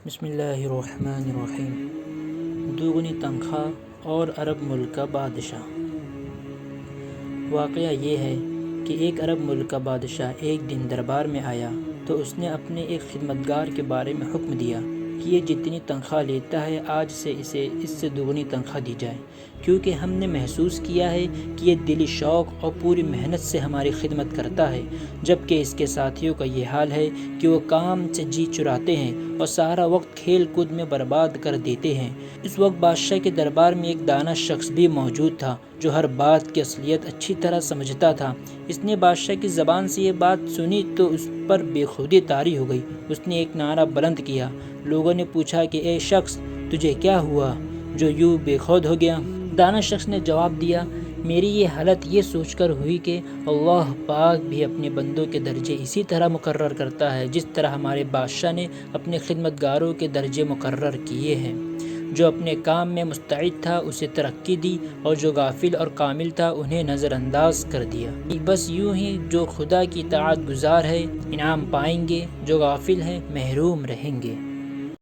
بسم اللہ الرحمن الرحیم۔ دوگنی تنخواہ اور عرب ملک کا بادشاہ۔ واقعہ یہ ہے کہ ایک عرب ملک کا بادشاہ ایک دن دربار میں آیا تو اس نے اپنے ایک خدمتگار کے بارے میں حکم دیا کہ یہ جتنی تنخواہ لیتا ہے آج سے اسے اس سے دوگنی تنخواہ دی جائے، کیونکہ ہم نے محسوس کیا ہے کہ یہ دلی شوق اور پوری محنت سے ہماری خدمت کرتا ہے، جبکہ اس کے ساتھیوں کا یہ حال ہے کہ وہ کام سے جی چراتے ہیں اور سارا وقت کھیل کود میں برباد کر دیتے ہیں۔ اس وقت بادشاہ کے دربار میں ایک دانا شخص بھی موجود تھا جو ہر بات کی اصلیت اچھی طرح سمجھتا تھا۔ اس نے بادشاہ کی زبان سے یہ بات سنی تو اس پر بے خودی طاری ہو گئی۔ اس نے ایک نعرہ بلند کیا۔ لوگوں نے پوچھا کہ اے شخص، تجھے کیا ہوا جو یوں بے خود ہو گیا؟ دانا شخص نے جواب دیا، میری یہ حالت یہ سوچ کر ہوئی کہ اللہ پاک بھی اپنے بندوں کے درجے اسی طرح مقرر کرتا ہے جس طرح ہمارے بادشاہ نے اپنے خدمتگاروں کے درجے مقرر کیے ہیں۔ جو اپنے کام میں مستعد تھا اسے ترقی دی اور جو غافل اور کامل تھا انہیں نظر انداز کر دیا۔ بس یوں ہی جو خدا کی اطاعت گزار ہے انعام پائیں گے، جو غافل ہیں محروم رہیں گے۔